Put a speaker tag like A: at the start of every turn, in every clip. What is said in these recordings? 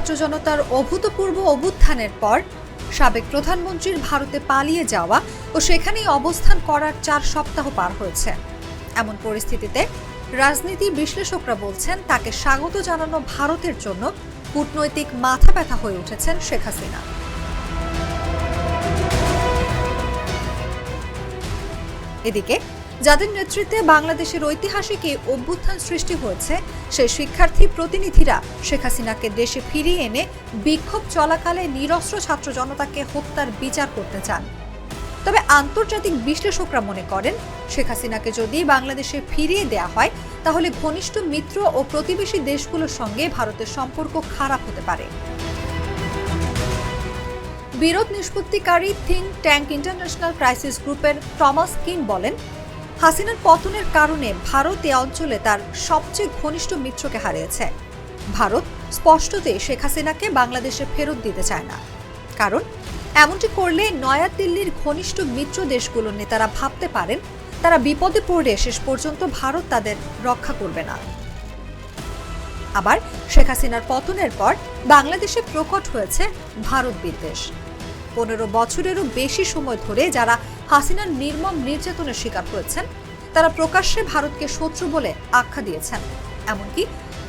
A: ছাত্র জনতার অভূতপূর্ব অভ্যুত্থানের পর সাবেক প্রধানমন্ত্রীর ভারতে পালিয়ে যাওয়া ও সেখানেই অবস্থান করার 4 সপ্তাহ পার হয়েছে। এমন পরিস্থিতিতে রাজনীতি বিশ্লেষকরা বলছেন তাকে স্বাগত জানানো ভারতের জন্য কূটনৈতিক মাথা ব্যথা হয়ে উঠেছেন শেখ হাসিনা। এদিকে যাদের নেতৃত্বে বাংলাদেশের ঐতিহাসিক এই অভ্যুত্থান সৃষ্টি হয়েছে সেই শিক্ষার্থী প্রতিনিধিরা শেখ হাসিনাকে দেশে ফিরিয়ে এনে বিক্ষোভ চলাকালে নিরস্ত্র ছাত্র জনতাকে হত্যার বিচার করতে চান। তবে আন্তর্জাতিক বিশ্লেষকরা মনে করেন শেখ হাসিনাকে যদি বাংলাদেশে ফিরিয়ে দেয়া হয় তাহলে ঘনিষ্ঠ মিত্র ও প্রতিবেশী দেশগুলোর সঙ্গে ভারতের সম্পর্ক খারাপ হতে পারে। বিরোধ নিষ্পত্তিকারী থিঙ্ক ট্যাঙ্ক ইন্টারন্যাশনাল ক্রাইসিস গ্রুপের টমাস কিন বলেন, হাসিনার পতনের কারণে ভারত এই অঞ্চলে তার সবচেয়ে ঘনিষ্ঠ মিত্রকে হারিয়েছে। ভারত স্পষ্টতই শেখ হাসিনাকে বাংলাদেশে ফেরত দিতে চায় না, কারণ এমনটি করলে নয়াদিল্লির ঘনিষ্ঠ মিত্র দেশগুলোর নেতারা ভাবতে পারেন তারা বিপদে পড়লে শেষ পর্যন্ত ভারত তাদের রক্ষা করবে না। আবার শেখ হাসিনার পতনের পর বাংলাদেশে প্রকট হয়েছে ভারত বিদ্বেষ। 15 বছরেরও বেশি সময় ধরে যারা হাসিনার নির্মম নির্যাতনের শিকার হয়েছেন তারা প্রকাশ্যে ভারতকে শত্রু বলে আখ্যা দিয়েছেন। এমনকি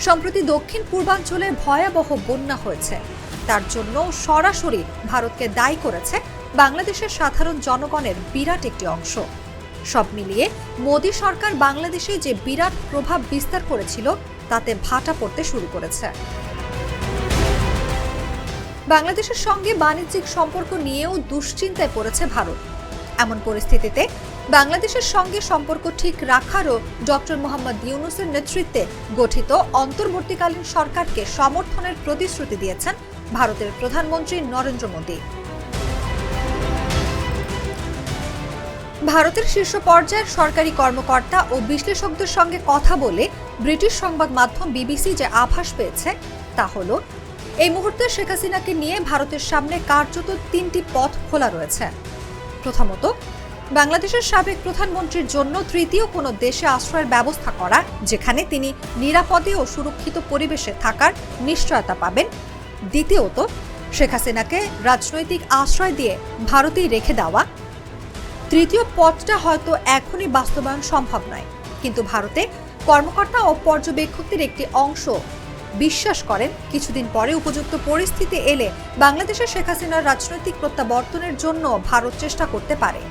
A: সম্প্রতি দক্ষিণ পূর্বাঞ্চলে ভয়াবহ বন্যা হয়েছে, তার জন্য সরাসরি ভারতকে দায়ী করেছে বাংলাদেশের সাধারণ জনগণের বিরাট একটি অংশ। সব মিলিয়ে মোদী সরকার বাংলাদেশে যে বিরাট প্রভাব বিস্তার করেছিল তাতে ভাটা পড়তে শুরু করেছে। বাংলাদেশের সঙ্গে বাণিজ্যিক সম্পর্ক নিয়েও দুশ্চিন্তায় পড়েছে ভারত। এমন পরিস্থিতিতে বাংলাদেশের সঙ্গে সম্পর্ক ঠিক রাখারও ডক্টর মোহাম্মদ ইউনূসের নেতৃত্বে গঠিত অন্তর্বর্তীকালীন সরকারকে সমর্থনের প্রতিশ্রুতি দিয়েছেন ভারতের প্রধানমন্ত্রী নরেন্দ্র মোদী। ভারতের শীর্ষ পর্যায়ের সরকারি কর্মকর্তা ও বিশ্লেষকদের সঙ্গে কথা বলে ব্রিটিশ সংবাদ মাধ্যম বিবিসি যে আভাস পেয়েছে তা হলো, এই মুহূর্তে শেখ হাসিনাকে নিয়ে ভারতের সামনে কার্যত 3টি পথ খোলা রয়েছে। প্রথমত, বাংলাদেশের সাবেক প্রধানমন্ত্রীর জন্য তৃতীয় কোনো দেশে আশ্রয়ের ব্যবস্থা করা, যেখানে তিনি নিরাপদে ও সুরক্ষিত পরিবেশে থাকার নিশ্চয়তা পাবেন। দ্বিতীয়ত, শেখ হাসিনাকে রাজনৈতিক আশ্রয় দিয়ে ভারতেই রেখে দেওয়া। তৃতীয় পথটা হয়তো এখনই বাস্তবায়ন সম্ভব নয়, কিন্তু ভারতে কর্মকর্তা ও পর্যবেক্ষকদের একটি অংশ বিশ্বাস করেন কিছুদিন পরে উপযুক্ত পরিস্থিতি এলে বাংলাদেশের শেখ হাসিনার রাজনৈতিক প্রত্যাবর্তনের জন্য ভারত চেষ্টা করতে পারে।